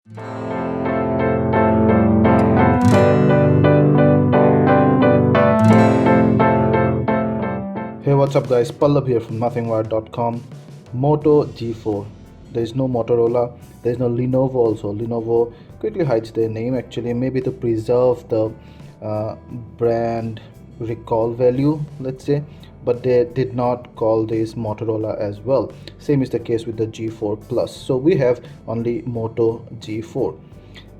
Hey, what's up guys, Pallab here from nothingwire.com. Moto G4. There is no Motorola, there is no Lenovo also. Lenovo quickly hides their name actually, maybe to preserve the brand recall value, let's say, but they did not call this Motorola as well. Same is the case with the G4 Plus. So we have only Moto G4.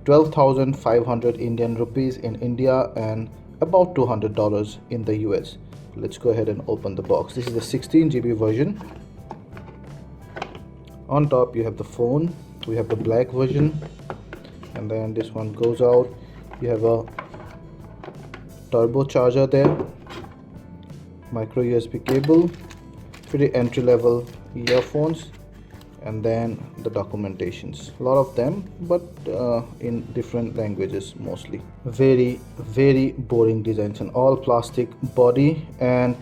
12,500 Indian rupees in India and about $200 in the US. Let's go ahead and open the box. This is the 16GB version. On top you have the phone, we have the black version, and then this one goes out. You have a turbo charger there, micro USB cable, pretty entry level earphones, and then the documentations, a lot of them, but in different languages mostly. Very boring designs, and all plastic body, and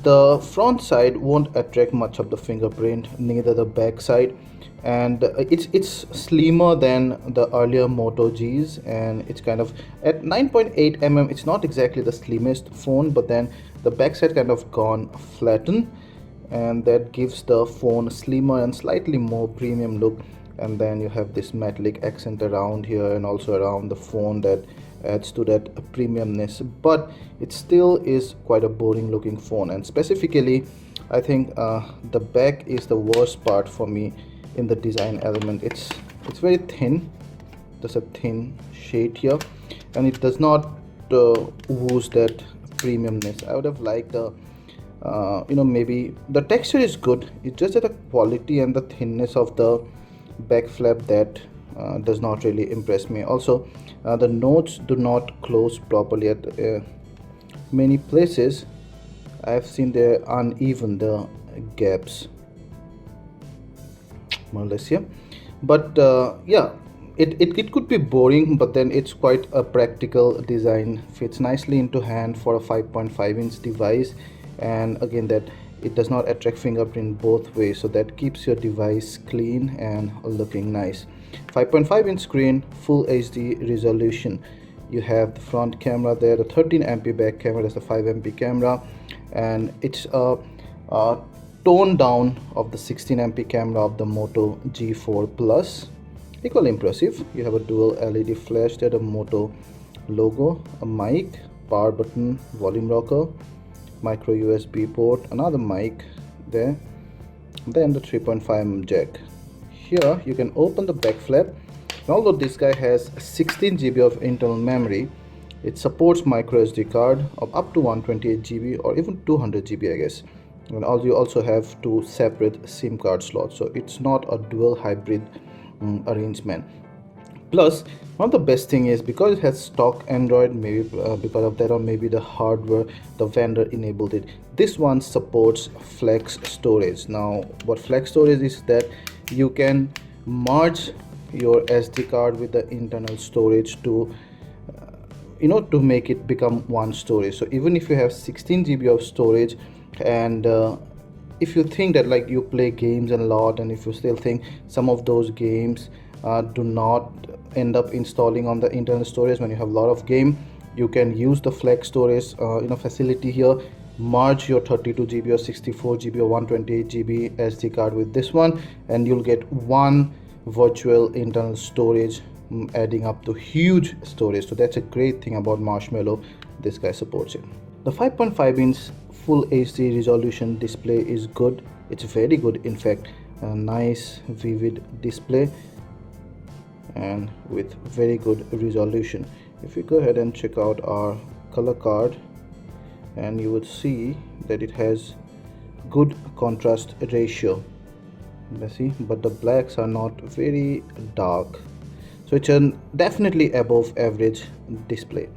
the front side won't attract much of the fingerprint, neither the back side, and it's slimmer than the earlier Moto Gs, and it's kind of at 9.8 mm. It's not exactly the slimmest phone, but then the back side kind of gone flattened, and that gives the phone slimmer and slightly more premium look. And then you have this metallic accent around here and also around the phone that adds to that premiumness, but it still is quite a boring looking phone. And specifically I think the back is the worst part for me in the design element. It's very thin, there's a thin shade here, and it does not ooze that premiumness. I would have liked the maybe the texture is good, it's just that the quality and the thinness of the back flap that does not really impress me. Also the notes do not close properly at many places. I have seen they're uneven, the gaps, more or less here. But yeah, it could be boring, but then it's quite a practical design, fits nicely into hand for a 5.5-inch device, and again that it does not attract fingerprint both ways, so that keeps your device clean and looking nice. 5.5-inch screen, full HD resolution. You have the front camera there, the 13MP back camera, that's the 5MP camera, and it's a tone down of the 16MP camera of the Moto G4 Plus. Equally impressive. You have a dual LED flash there, the Moto logo, a mic, power button, volume rocker, micro USB port, another mic there, then the 3.5mm jack. Here you can open the back flap, and although this guy has 16GB of internal memory, it supports micro SD card of up to 128GB or even 200GB, I guess. And you also have two separate SIM card slots, so it's not a dual hybrid arrangement. Plus, one of the best thing is because it has stock Android, maybe because of that, or maybe the hardware, the vendor enabled it, this one supports flex storage. Now what flex storage is that you can merge your SD card with the internal storage to to make it become one storage. So even if you have 16GB of storage, and if you think that like you play games a lot, and if you still think some of those games do not end up installing on the internal storage when you have a lot of game, you can use the flex storage facility here, merge your 32GB or 64GB or 128GB SD card with this one, and you'll get one virtual internal storage, adding up to huge storage. So that's a great thing about Marshmallow, this guy supports it. The 5.5-inch full HD resolution display is good, it's very good, in fact, a nice vivid display and with very good resolution. If we go ahead and check out our color card, and you would see that it has good contrast ratio, let's see, but the blacks are not very dark, so it's definitely above average display.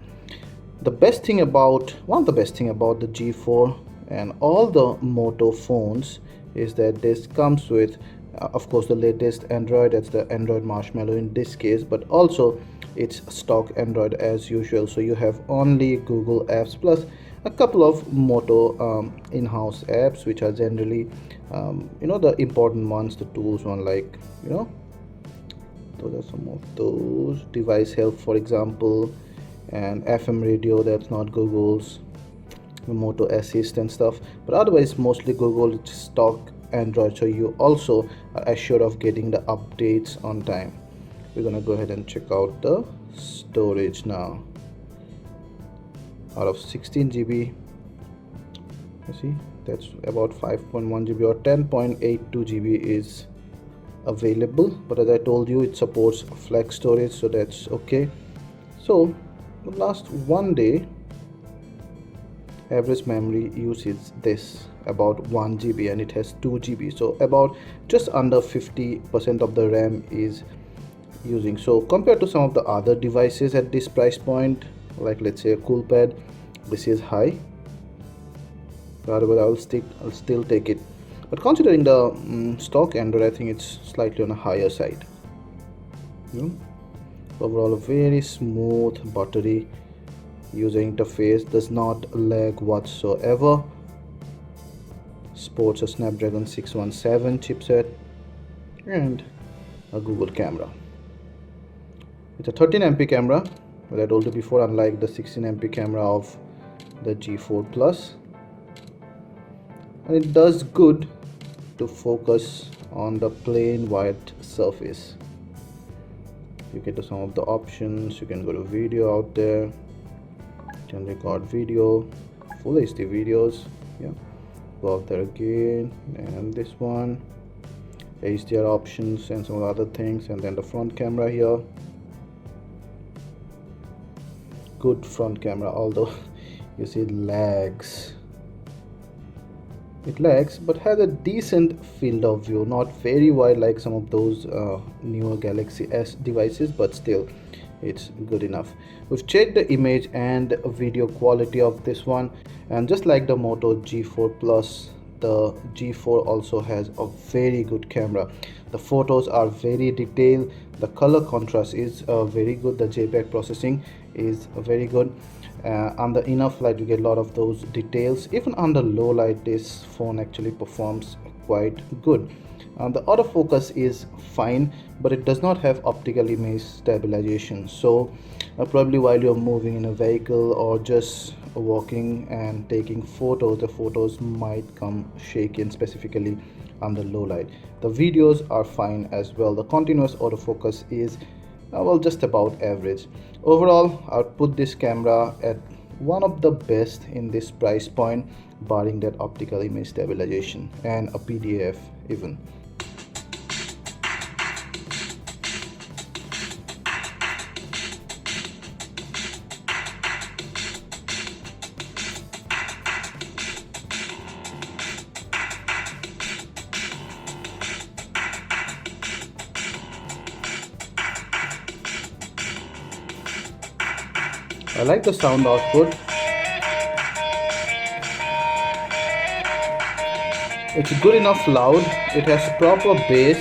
One of the best thing about the G4 and all the Moto phones is that this comes with of course the latest Android, that's the Android Marshmallow in this case, but also it's stock Android as usual. So you have only Google apps plus a couple of Moto in-house apps, which are generally the important ones, the tools one, like those are some of those. Device help, for example, and FM radio, that's not Google's. Moto assist and stuff, but otherwise mostly Google stock Android, so you also are assured of getting the updates on time. We're gonna go ahead and check out the storage now. Out of 16 GB, you see that's about 5.1 GB or 10.82 GB is available, but as I told you, it supports flex storage, so that's okay. So the last one day average memory use is this, about 1 GB, and it has 2 GB, so about just under 50% of the RAM is using. So compared to some of the other devices at this price point, like let's say a Coolpad, this is high. However, I'll still take it, but considering the stock Android, I think it's slightly on a higher side. Overall, a very smooth, buttery user interface, does not lag whatsoever. Sports a Snapdragon 617 chipset and a Google camera. It's a 13 MP camera, but I told you before, unlike the 16 MP camera of the G4 Plus, and it does good to focus on the plain white surface. You get to some of the options. You can go to video out there, can record video, full HD videos, yeah, go out there again, and this one, HDR options and some other things, and then the front camera here. Good front camera, although you see it lags, but has a decent field of view, not very wide like some of those newer Galaxy S devices, but still it's good enough. We've checked the image and video quality of this one, and just like the Moto G4 Plus, the G4 also has a very good camera. The photos are very detailed, the color contrast is very good, the JPEG processing is very good. Under enough light you get a lot of those details. Even under low light, this phone actually performs quite good. The autofocus is fine, but it does not have optical image stabilization, so probably while you're moving in a vehicle or just walking and taking photos, the photos might come shaky, and specifically under low light. The videos are fine as well. The continuous autofocus is well, just about average. Overall, I would put this camera at one of the best in this price point, barring that optical image stabilization and a PDF even. I like the sound output. It's good enough loud. It has proper bass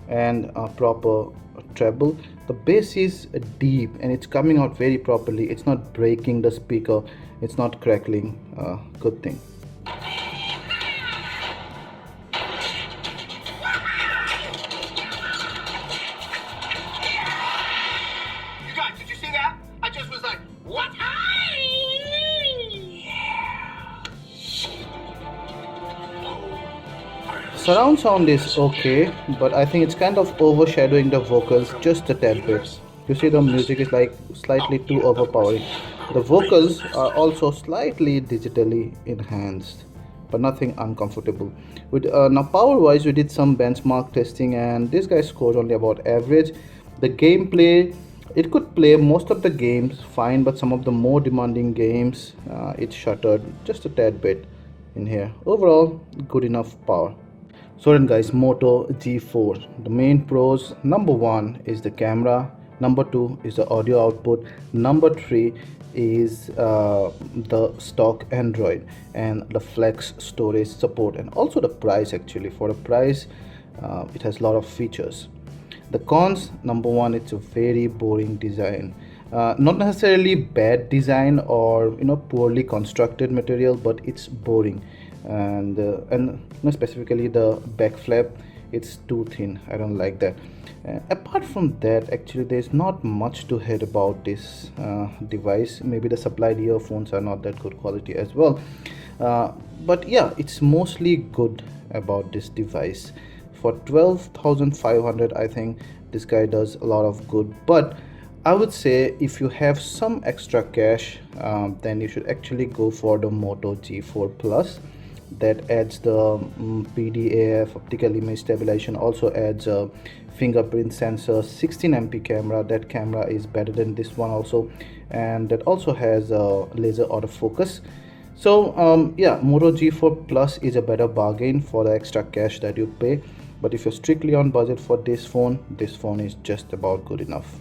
and a proper treble. The bass is deep and it's coming out very properly. It's not breaking the speaker. It's not crackling. Good thing. Surround sound is okay, but I think it's kind of overshadowing the vocals just a tad bit. You see the music is like slightly too overpowering. The vocals are also slightly digitally enhanced, but nothing uncomfortable. With now power wise, we did some benchmark testing and this guy scored only about average. The gameplay, it could play most of the games fine, but some of the more demanding games it shuttered just a tad bit in here. Overall, good enough power. So then guys, Moto G4, the main pros: number one is the camera, number two is the audio output, number three is the stock Android and the flex storage support, and also the price. Actually, for the price, it has a lot of features. The cons: number one, it's a very boring design. Not necessarily bad design or poorly constructed material, but it's boring. And specifically the back flap, it's too thin. I don't like that. Apart from that, actually there's not much to hate about this device. Maybe the supplied earphones are not that good quality as well, but yeah, it's mostly good about this device. For 12,500, I think this guy does a lot of good. But I would say if you have some extra cash, then you should actually go for the Moto G4 Plus. That adds the PDAF, optical image stabilization, also adds a fingerprint sensor, 16MP camera. That camera is better than this one also, and that also has a laser autofocus. So yeah, Moto G4 Plus is a better bargain for the extra cash that you pay. But if you're strictly on budget for this phone is just about good enough.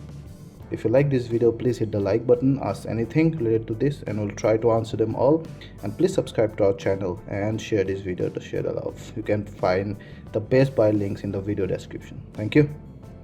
If you like this video, please hit the like button, ask anything related to this, and we'll try to answer them all. And please subscribe to our channel and share this video to share the love. You can find the best buy links in the video description. Thank you.